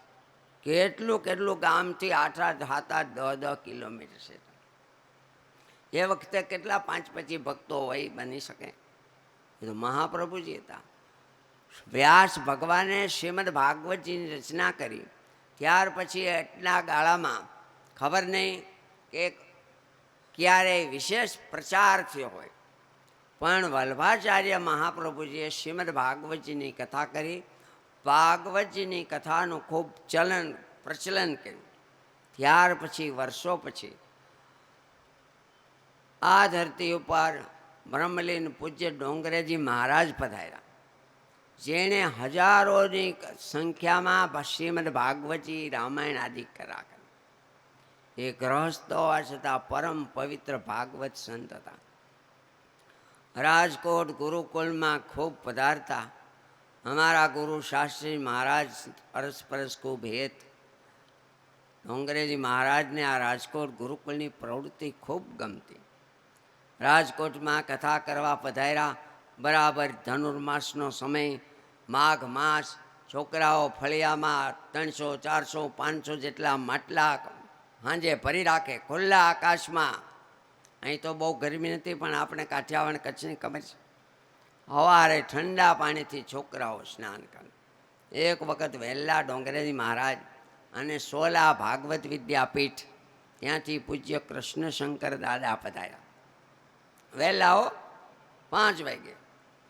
કેટલું કેટલું ગામથી 8-8, 7-8, 10-10 કિલોમીટર છે. એ વખતે કેટલા 5-25 ભક્તો હોય બની શકે? એ તો મહાપ્રભુજી હતા. વ્યાસ ભગવાને શ્રીમદ ભાગવતજીની રચના કરી, ત્યાર પછી એટલા ગાળામાં ખબર નહીં કે ક્યારેય વિશેષ પ્રચાર થયો હોય, પણ વલ્લભાચાર્ય મહાપ્રભુજીએ શ્રીમદ ભાગવતજીની કથા કરી. ભાગવતજીની કથાનું ખૂબ પ્રચલન કર્યું. ત્યાર પછી વર્ષો પછી આ ધરતી ઉપર બ્રહ્મલીન પૂજ્ય ડોંગરેજી મહારાજ પધાર્યા, જેણે હજારોની સંખ્યામાં શ્રીમદ ભાગવતજી રામાયણ આદિ કરા કરી. એ ગ્રહસ્થ હોવા છતાં પરમ પવિત્ર ભાગવત સંત હતા. રાજકોટ ગુરુકુલમાં ખૂબ પધારતા. અમારા ગુરુ શાસ્ત્રી મહારાજ અરસપરસ ખૂબ હેત. ડોંગરેજી મહારાજને આ રાજકોટ ગુરુકુલની પ્રવૃત્તિ ખૂબ ગમતી. રાજકોટમાં કથા કરવા પધાર્યા. બરાબર ધનુર્માસનો સમય, માઘ માસ. છોકરાઓ ફળિયામાં 300, 400, 500 જેટલા માટલા સાંજે ભરી રાખે ખુલ્લા આકાશમાં. અહીં તો બહુ ગરમી નથી, પણ આપણે કાઠિયાવાડ કચ્છની ખબર છે. સવારે ઠંડા પાણીથી છોકરાઓ સ્નાન કરે. એક વખત વહેલા ડોંગરેજી મહારાજ અને સોલા ભાગવત વિદ્યાપીઠ, ત્યાંથી પૂજ્ય કૃષ્ણશંકર દાદા પધાર્યા. વહેલાઓ 5 વાગે,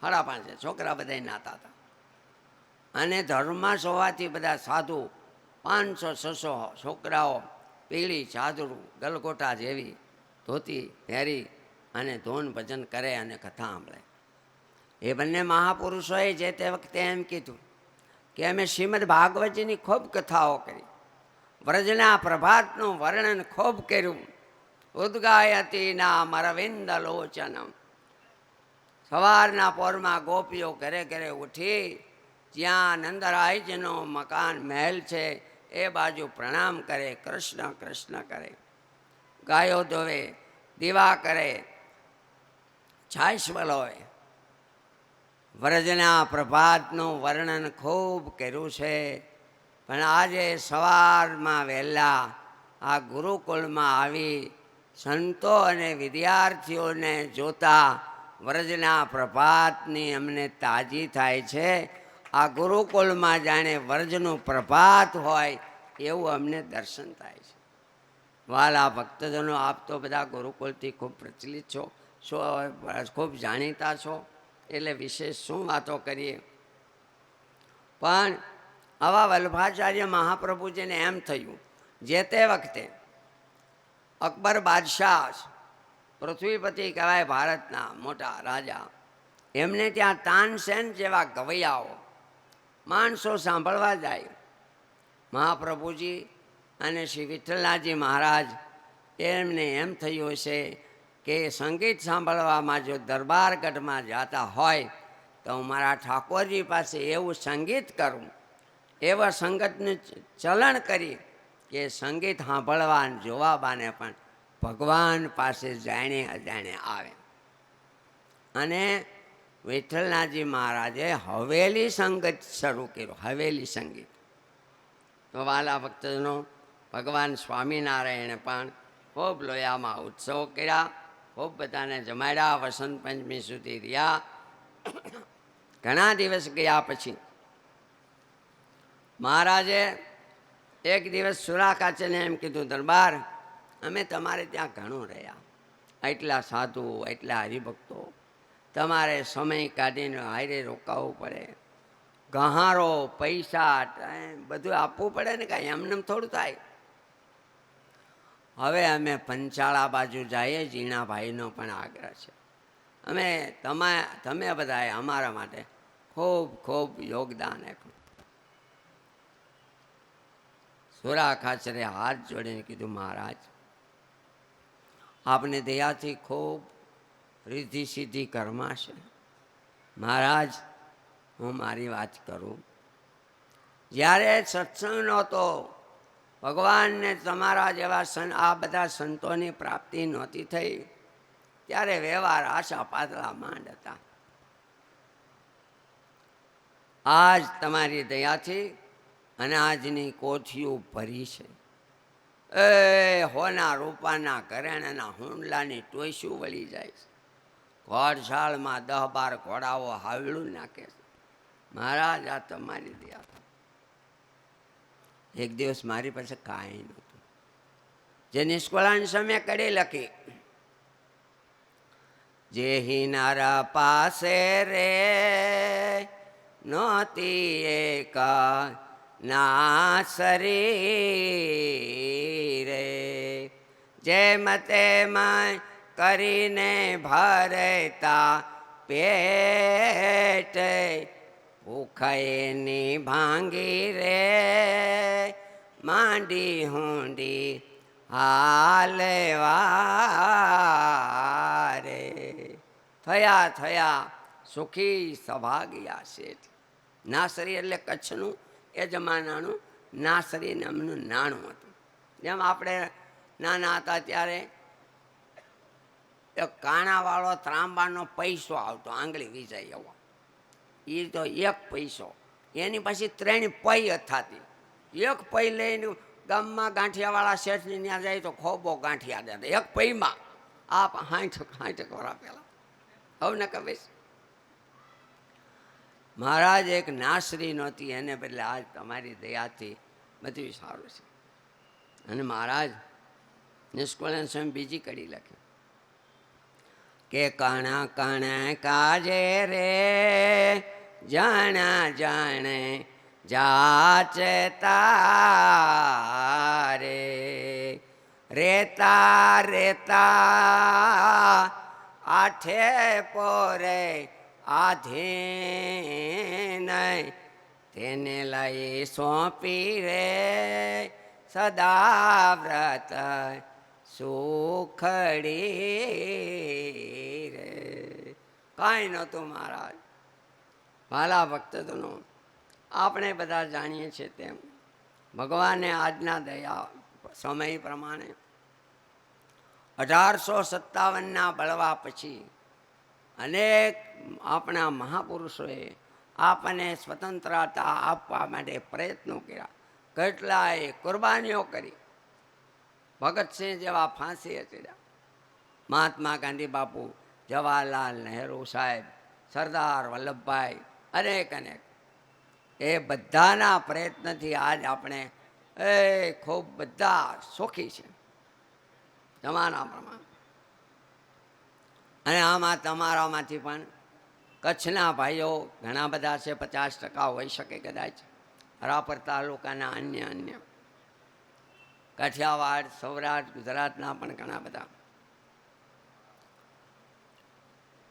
5:30 છોકરા બધા નાતા હતા. અને ધર્માસ હોવાથી બધા સાધુ 500-600 છોકરાઓ પીળી ચાદર ગલગોટા જેવી ધોતી પહેરી અને ધૂન ભજન કરે અને કથા સાંભળે. એ બંને મહાપુરુષોએ જે તે વખતે એમ કીધું કે અમે શ્રીમદ ભાગવતજીની ખૂબ કથાઓ કરી, વ્રજના પ્રભાતનું વર્ણન ખૂબ કર્યું. ઉદ્ગાયતી નામ અરવિંદ લોચનમ, સવારના પોરમાં ગોપીઓ ઘરે ઘરે ઉઠી જ્યાં નંદરાયજીનો મકાન મહેલ છે એ બાજુ પ્રણામ કરે, કૃષ્ણ કૃષ્ણ કરે, ગાયો ધોવે, દીવા કરે, છાશ વલોય. વ્રજના પ્રભાતનું વર્ણન ખૂબ કર્યું છે. પણ આજે સવારમાં વહેલા આ ગુરુકુળમાં આવી સંતો અને વિદ્યાર્થીઓને જોતા વ્રજના પ્રભાતની અમને તાજી થાય છે. આ ગુરુકુળમાં જાણે વ્રજનું પ્રભાત હોય એવું અમને દર્શન થાય છે. વાલા ભક્તજનો, આપ તો બધા ગુરુકુળથી ખૂબ પ્રચલિત છો, ખૂબ જાણીતા છો, એટલે વિશેષ શું વાતો કરીએ. પણ આવા વલ્લભાચાર્ય મહાપ્રભુજીને એમ થયું, જે તે વખતે અકબર બાદશાહ, પૃથ્વીપતિ કહેવાય ભારતના મોટા રાજા, એમને ત્યાં તાનસેન જેવા ગવૈયાઓ માણસો સાંભળવા જાય. મહાપ્રભુજી અને શ્રી વિઠ્ઠલનાથજી મહારાજ એમને એમ થયું છે કે સંગીત સાંભળવામાં જો દરબારગઢમાં જતા હોય તો હું મારા ઠાકોરજી પાસે એવું સંગીત કરું, એવા સંગતનું ચલણ કરી કે સંગીત સાંભળવા જોવા બાને પણ ભગવાન પાસે જાણે અજાણે આવે. અને વિઠ્ઠલનાથજી મહારાજે હવેલી સંગીત શરૂ કર્યું, હવેલી સંગીત. તો વાલા ભક્તજનો, ભગવાન સ્વામિનારાયણે પણ ખૂબ લોયામાં ઉત્સવો કર્યા, ખૂબ બધાને જમાડ્યા, વસંત પંચમી સુધી રહ્યા. ઘણા દિવસ ગયા પછી મહારાજે એક દિવસ સુરાકાચને એમ કીધું, દરબાર, અમે તમારે ત્યાં ઘણું રહ્યા, એટલા સાધુ, એટલા હરિભક્તો, તમારે સમય કાઢીને હારે રોકાવવું પડે, ગહારો, પૈસા, બધું આપવું પડે ને, કાંઈ એમને થોડું થાય. હવે અમે પંચાળા બાજુ જઈએ, જીણાભાઈનો પણ આગ્રહ છે. તમે બધાએ અમારા માટે ખૂબ ખૂબ યોગદાન આપ્યું. સુરા ખાચરે હાથ જોડીને કીધું, મહારાજ, આપને દયાથી ખૂબ રિદ્ધિ સિદ્ધિ કરમાશે. મહારાજ, હું મારી વાત કરું. જ્યારે સત્સંગ નહોતો, ભગવાનને તમારા જેવા આ બધા સંતોની પ્રાપ્તિ નહોતી થઈ, ત્યારે વ્યવહાર આશા પાતળા માંડ હતા. આજ તમારી દયાથી અનાજની કોઠીઓ ભરી છે. હોના રૂપાના ઘરેણાના હુંડલાની ટોયસું વળી જાય છે. ઘોડશાળમાં 10-12 ઘોડાઓ હાવડું નાખે છે. મહારાજ, આ તમારી દયા. એક દિવસ મારી પાસે કાંઈ નહોતું. જે નિષ્કુળાની સમય કડી લખી, જે હિનારા પાસે રે નહોતી એક નાસરી રે, જેમ તેમ કરીને ભરતા પેટ, ભૂખાઈની ભાંગી રે માંડી હુંડી હાલવા રે. થયા થયા સુખી સભાગ્યા શેઠ. નાસરી એટલે કચ્છનું એ જમાનાનું નાસરી નામનું નાણું હતું. જેમ આપણે નાના હતા ત્યારે એક કાણાવાળો ત્રાંબાનો પૈસો આવતો, આંગળી વીજાય એવો, એ તો 1 પૈસો. એની પછી 3 પૈ થતી. 1 પૈ લઈને ગામમાં ગાંઠિયાવાળા શેઠની ત્યાં જાય તો ખોબો ગાંઠિયા દેતા 1 પૈમાં. આ 60 વર્ષ પહેલાં. હવે ને કહીશ, મહારાજ એક નાસરી નહોતી, એને બદલે આજ તમારી દયાથી બધું સારું છે. અને મહારાજ નિષ્કુળાન સ્વામી બીજી કડી લખી કે કણ કણ કાજે રે જાણા જાણે જાચતા રે, રેતા રેતા આઠે પોરે આધીન, તેને લઈ સોંપી રે સદા વ્રત સુખડી રે. કાંઈ નહોતું મહારાજ. વાલા ભક્તજનો, આપણે બધા જાણીએ છીએ તેમ ભગવાને આજના દયા સમય પ્રમાણે 1857ના બળવા પછી અનેક આપણા મહાપુરુષોએ આપણને સ્વતંત્રતા આપવા માટે પ્રયત્નો કર્યા, કેટલાય કુરબાનીઓ કરી. ભગતસિંહ જેવા ફાંસીએ ચડ્યા, મહાત્મા ગાંધી બાપુ, જવાહરલાલ નહેરુ સાહેબ, સરદાર વલ્લભભાઈ, અનેક અનેક. એ બધાના પ્રયત્નથી આજ આપણે ખૂબ બધા સુખી છે જમાના પ્રમાણે. અને આમાં તમારામાંથી પણ કચ્છના ભાઈઓ ઘણા બધા છે, 50% હોઈ શકે કદાચ, રાપર તાલુકાના અન્ય કાઠિયાવાડ, સૌરાષ્ટ્ર, ગુજરાતના પણ ઘણા બધા.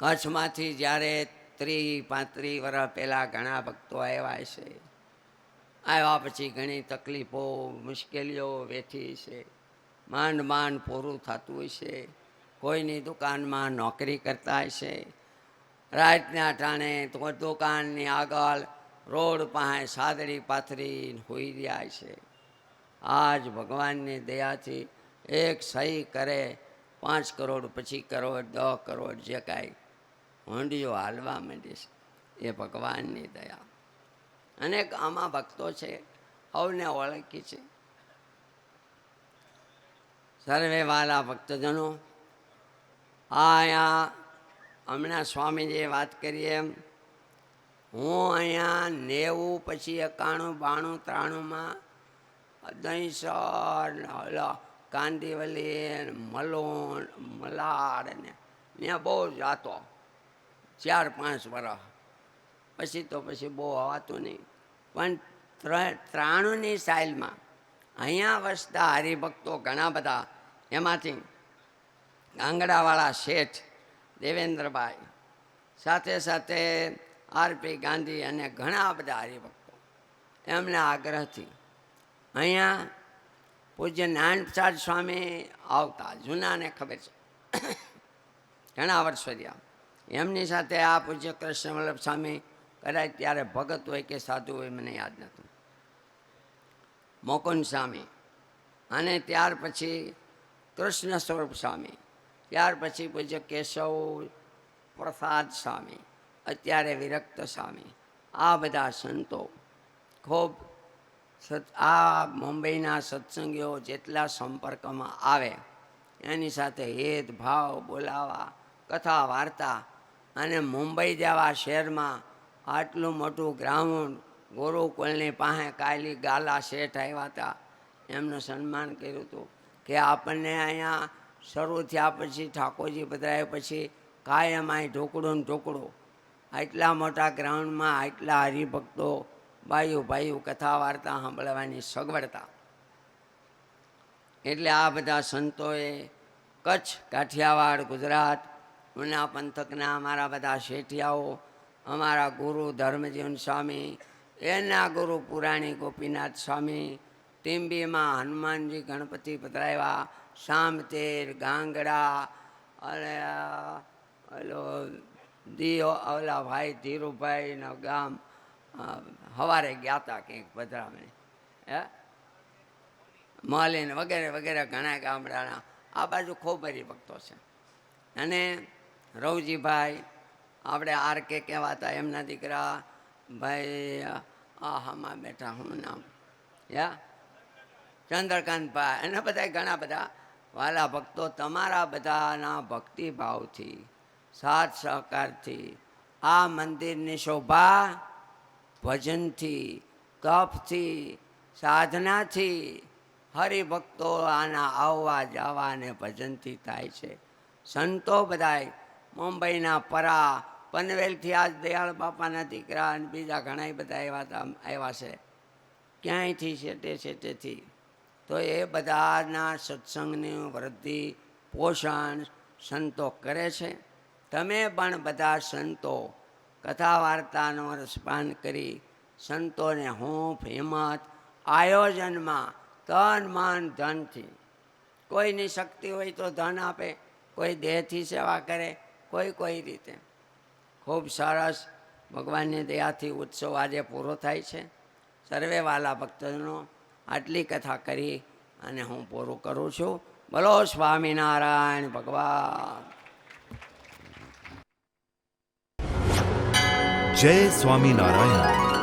કચ્છમાંથી જ્યારે 30-35 વર્ષ પહેલાં ઘણા ભક્તો આવ્યા છે. આવ્યા પછી ઘણી તકલીફો, મુશ્કેલીઓ વેઠી છે, માંડ પૂરું થતું હોય છે. કોઈની દુકાનમાં નોકરી કરતા હશે, રાતના ટાણે તો દુકાનની આગળ રોડ પાસે સાદડી પાથરી હોઈ રહ્યા છે. આજ ભગવાનની દયાથી એક સહી કરે 5 કરોડ, પછી કરોડ, 10 કરોડ, જે કાંઈ હોંડીઓ હાલવા માંડી છે એ ભગવાનની દયા. અનેક આમાં ભક્તો છે, સૌને ઓળખી છે. સર્વે વાલા ભક્તજનો, અહીંયા હમણાં સ્વામીજીએ વાત કરી એમ હું અહીંયા 90 પછી 91, 92, 93માં દહીંસર, કાંદીવલી, મલોન, મલાડ ને ત્યાં બહુ જાતો 4-5 વર્ષ. પછી બહુ હવાતું નહીં. પણ 93ની સાલમાં અહીંયા વસતા હરિભક્તો ઘણા બધા, એમાંથી ગાંગડાવાળા શેઠ દેવેન્દ્રભાઈ, સાથે સાથે આરપી ગાંધી અને ઘણા બધા હરિભક્તો એમના આગ્રહથી અહીંયા પૂજ્ય નાનપ્રસાદ સ્વામી આવતા. જૂનાને ખબર છે, ઘણા વર્ષો રહ્યા. એમની સાથે આ પૂજ્ય કૃષ્ણવલ્લભ સ્વામી, કદાચ ત્યારે ભગત હોય કે સાધુ હોય મને યાદ નથી, મોકુંદ સ્વામી, અને ત્યાર પછી કૃષ્ણ સ્વરૂપ સ્વામી, ત્યાર પછી પૂજ્ય કેશવ પ્રસાદ સ્વામી, અત્યારે વિરક્ત સ્વામી, આ બધા સંતો ખૂબ આ મુંબઈના સત્સંગીઓ જેટલા સંપર્કમાં આવે એની સાથે હેત ભાવ બોલાવા, કથા વાર્તા. અને મુંબઈ જેવા શહેરમાં આટલું મોટું ગ્રાઉન્ડ, ગુરુકુળની પાસે કાયલી ગાલા શેઠ આવ્યા હતા, એમનું સન્માન કર્યું હતું કે આપણને અહીંયા શરૂ થયા પછી ઠાકોરજી પધરાયા પછી કાયમ અહીં ઢોકળું ને ઢોકળું, આટલા મોટા ગ્રાઉન્ડમાં આટલા હરિભક્તો ભાઈઓ કથા વાર્તા સાંભળવાની સગવડતા. એટલે આ બધા સંતોએ કચ્છ, કાઠિયાવાડ, ગુજરાત, ઉના પંથકના અમારા બધા શેઠિયાઓ, અમારા ગુરુ ધર્મજીવન સ્વામી, એના ગુરુ પુરાણી ગોપીનાથ સ્વામી, ટીંબીમાં હનુમાનજી ગણપતિ પધરાવ્યા, સામતેર, ગાંગડા, અને ઓલા ભાઈ ધીરુભાઈના ગામ સવારે ગયા હતા કંઈક પધરામણી, માલીન વગેરે વગેરે ઘણા ગામડાના આ બાજુ ખૂબ હરિભક્તો છે. અને રવજીભાઈ, આપણે RK કહેવાતા, એમના દીકરા ભાઈ આહામાં બેઠા, હું નામ ચંદ્રકાંતભાઈ, અને બધા ઘણા બધા વાલા ભક્તો, તમારા બધાના ભક્તિભાવથી, સાથ સહકારથી આ મંદિરની શોભા ભજનથી, તપથી, સાધનાથી, હરિભક્તો આના આવવા જવા અને ભજનથી થાય છે. સંતો બધાય મુંબઈના પરા, પનવેલથી આજ દયાળ બાપાના દીકરા અને બીજા ઘણા બધા આવ્યા છે, ક્યાંયથી શેઠેથી. તો એ બધાના સત્સંગની વૃદ્ધિ, પોષણ સંતો કરે છે. તમે પણ બધા સંતો કથા વાર્તાનો રસપાન કરી સંતોને હૂંફ, હિંમત, આયોજનમાં તન મન ધનથી, કોઈની શક્તિ હોય તો ધન આપે, કોઈ દેહથી સેવા કરે, કોઈ રીતે. ખૂબ સરસ. ભગવાનની દયાથી ઉત્સવ આજે પૂરો થાય છે. સર્વે વાલા ભક્તજનો આટલી કથા કરી અને હું પૂરું કરું છું. બોલો સ્વામિનારાયણ ભગવાન.
જય સ્વામિનારાયણ.